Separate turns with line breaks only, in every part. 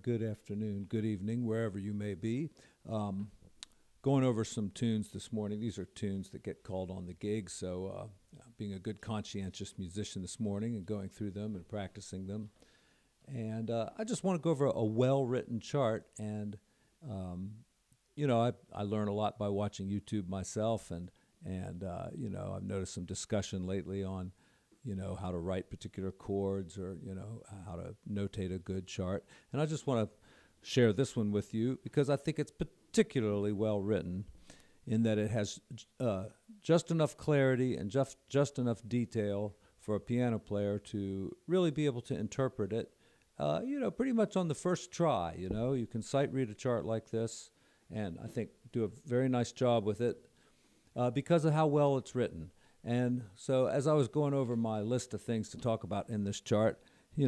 good afternoon, good evening, wherever you may be. Going over some tunes this morning. These are tunes that get called on the gig, so being a good conscientious musician this morning and going through them and practicing them. And I just want to go over a well-written chart, and I learn a lot by watching YouTube myself, and I've noticed some discussion lately on how to write particular chords or, how to notate a good chart. And I just want to share this one with you because I think it's particularly well written in that it has just enough clarity and just enough detail for a piano player to really be able to interpret it, pretty much on the first try. You can sight read a chart like this and I think do a very nice job with it because of how well it's written. And so as I was going over my list of things to talk about in this chart, you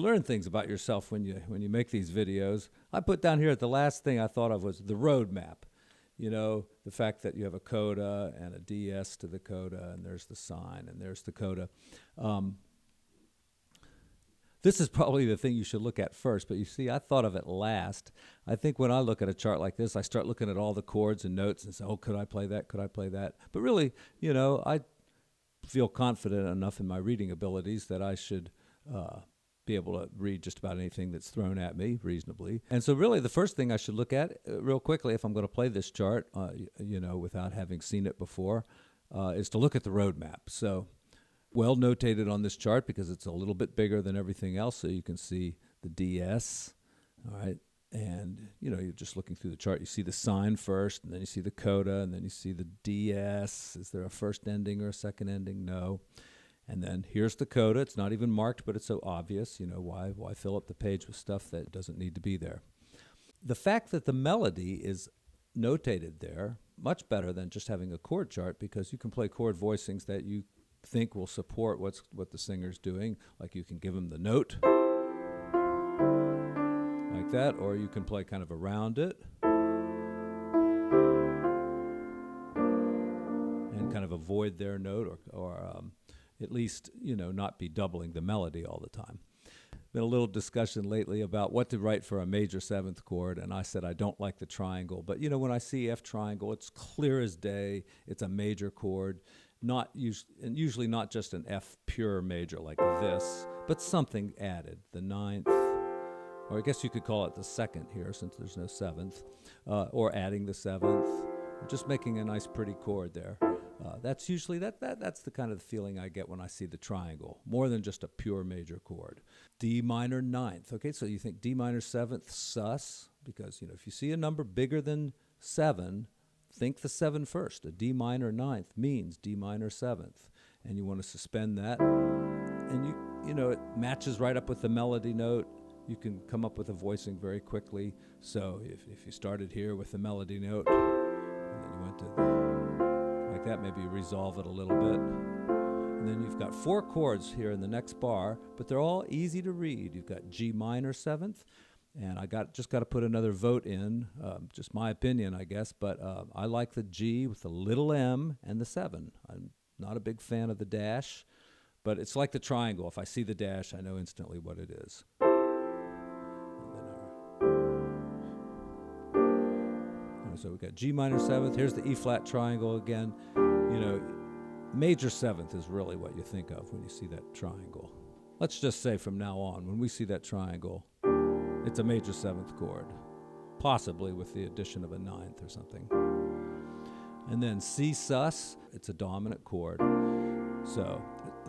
learn things about yourself when you make these videos. I put down here the last thing I thought of was the road map. The fact that you have a coda and a DS to the coda, and there's the sign, and there's the coda. This is probably the thing you should look at first, but you see, I thought of it last. I think when I look at a chart like this, I start looking at all the chords and notes and say, oh, could I play that? Could I play that? But really, I feel confident enough in my reading abilities that I should be able to read just about anything that's thrown at me reasonably. And so really the first thing I should look at real quickly if I'm going to play this chart, without having seen it before, is to look at the road map. So well notated on this chart because it's a little bit bigger than everything else, so you can see the DS, all right? And, you're just looking through the chart. You see the sign first, and then you see the coda, and then you see the DS. Is there a first ending or a second ending? No. And then here's the coda. It's not even marked, but it's so obvious. Why fill up the page with stuff that doesn't need to be there? The fact that the melody is notated there, much better than just having a chord chart, because you can play chord voicings that you think will support what the singer's doing. Like you can give them the note, like that, or you can play kind of around it and kind of avoid their note or at least, not be doubling the melody all the time. Been a little discussion lately about what to write for a major seventh chord, and I said I don't like the triangle. But, when I see F triangle, it's clear as day. It's a major chord, usually not just an F pure major like this, but something added, the ninth, or I guess you could call it the second here since there's no seventh, or adding the seventh, or just making a nice pretty chord there. That's usually, that's the kind of feeling I get when I see the triangle, more than just a pure major chord. D minor ninth, okay, so you think D minor seventh sus, because, if you see a number bigger than 7, think the 7 first. A D minor ninth means D minor seventh, and you want to suspend that, and it matches right up with the melody note. You can come up with a voicing very quickly, so if you started here with the melody note, and then you went to like that, maybe resolve it a little bit. And then you've got 4 chords here in the next bar, but they're all easy to read. You've got G minor 7th, and I just got to put another vote in, just my opinion, I guess, but I like the G with the little M and the 7. I'm not a big fan of the dash, but it's like the triangle. If I see the dash, I know instantly what it is. So we've got G minor 7th. Here's the E flat triangle again. Major 7th is really what you think of when you see that triangle. Let's just say from now on, when we see that triangle, it's a major 7th chord, possibly with the addition of a 9th or something. And then C sus, it's a dominant chord. So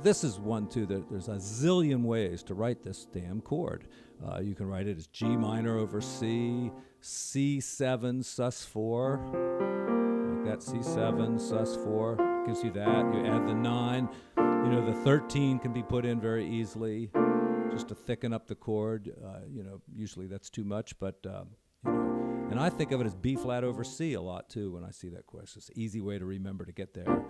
this is one, too, that there's a zillion ways to write this damn chord. You can write it as G minor over C, C7 sus 4, like that, C7 sus 4, gives you that. You add the 9. The 13 can be put in very easily, just to thicken up the chord. Usually that's too much, but, and I think of it as B flat over C a lot, too, when I see that chord. It's just an easy way to remember to get there.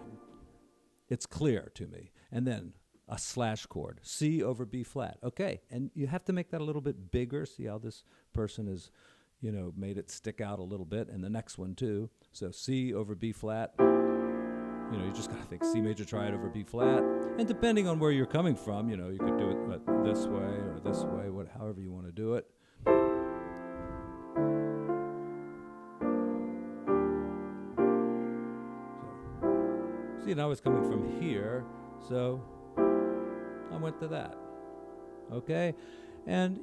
It's clear to me. And then a slash chord, C over B flat. Okay, and you have to make that a little bit bigger. See how this person has, made it stick out a little bit, and the next one too. So C over B flat. You just got to think C major triad over B flat. And depending on where you're coming from, you could do it this way or this way, however you want to do it. See, now it's coming from here, so I went to that. Okay? And,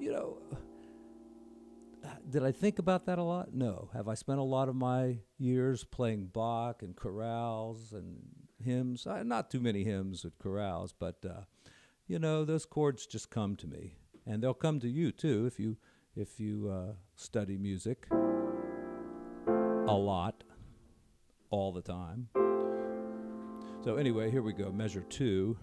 did I think about that a lot? No. Have I spent a lot of my years playing Bach and chorales and hymns? Not too many hymns with chorales, but, those chords just come to me. And they'll come to you, too, if you study music a lot, all the time. So anyway, here we go, measure 2.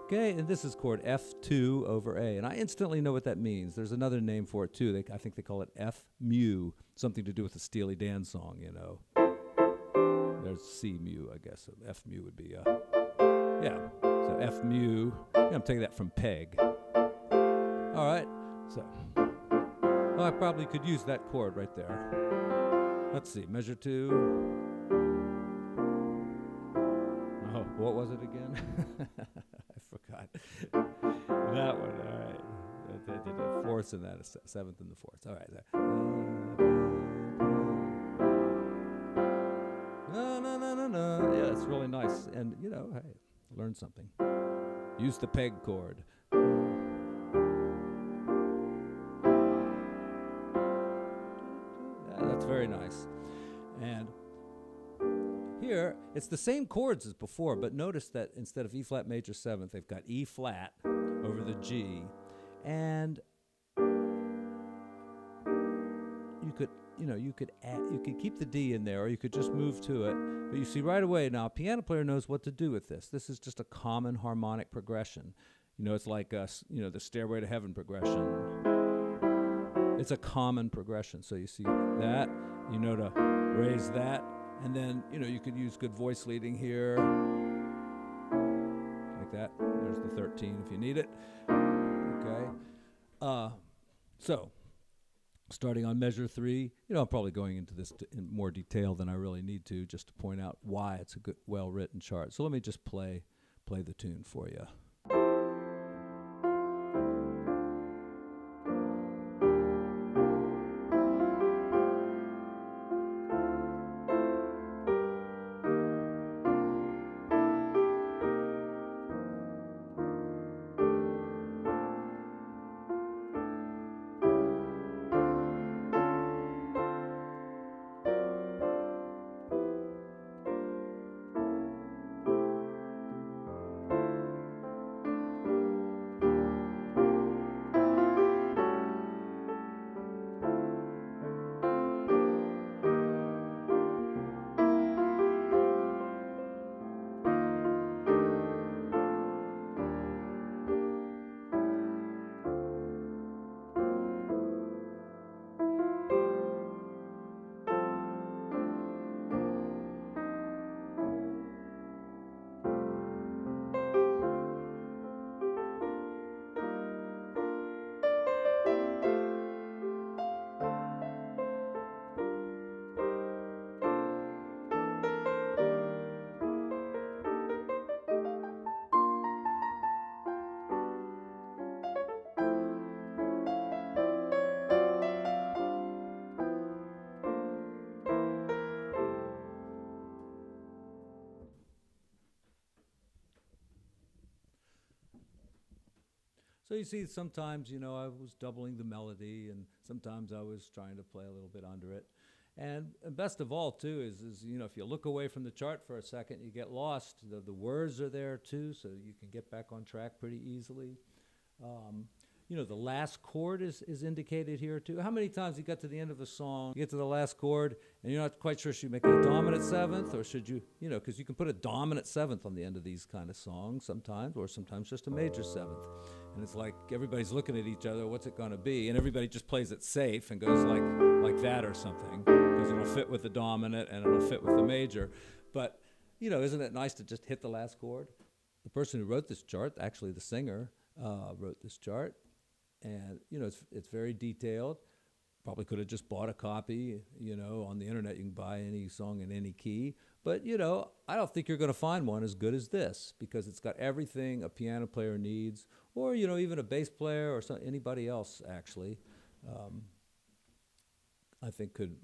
Okay, and this is chord F2 over A, and I instantly know what that means. There's another name for it too. I think they call it F mu, something to do with the Steely Dan song, There's C mu, I guess. So F mu would be, So F mu. I'm taking that from Peg. All right, so I probably could use that chord right there. Let's see, measure 2. Oh, what was it again? I forgot. That one, all right. I did a fourth and that, a seventh and the fourth. All right. No. Yeah, it's really nice. And, hey, learn something. Use the peg chord. Yeah, that's very nice. And here, it's the same chords as before, but notice that instead of E flat major 7th, they've got E flat over the G, and you could keep the D in there, or you could just move to it. But you see right away now, a piano player knows what to do with this. This is just a common harmonic progression. It's like the Stairway to Heaven progression. It's a common progression. So you see that, to raise that. And then, you could use good voice leading here, like that. There's the 13 if you need it. Okay. So, starting on measure 3, I'm probably going into this in more detail than I really need to, just to point out why it's a good, well-written chart. So let me just play the tune for you. So you see, sometimes, I was doubling the melody, and sometimes I was trying to play a little bit under it. And best of all, too, is if you look away from the chart for a second, you get lost. The words are there, too, so you can get back on track pretty easily. The last chord is indicated here, too. How many times you get to the end of a song, you get to the last chord, and you're not quite sure, should you make it a dominant 7th, or should you, because you can put a dominant 7th on the end of these kind of songs sometimes, or sometimes just a major 7th. And it's like everybody's looking at each other, what's it going to be? And everybody just plays it safe and goes like that or something, because it'll fit with the dominant and it'll fit with the major. But, isn't it nice to just hit the last chord? The person who wrote this chart, actually the singer, wrote this chart. And, it's very detailed. Probably could have just bought a copy, on the internet. You can buy any song in any key. But, I don't think you're going to find one as good as this, because it's got everything a piano player needs, or, even a bass player or anybody else, actually. I think could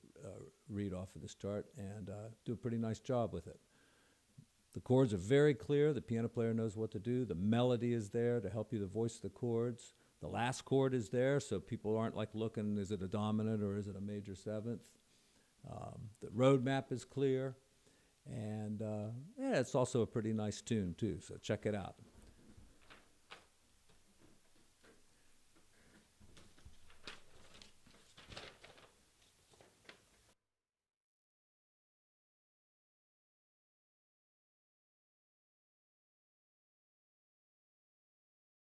read off of this chart and do a pretty nice job with it. The chords are very clear. The piano player knows what to do. The melody is there to help you to voice the chords. The last chord is there, so people aren't like looking, is it a dominant or is it a major seventh? The road map is clear. And yeah, it's also a pretty nice tune, too, so check it out.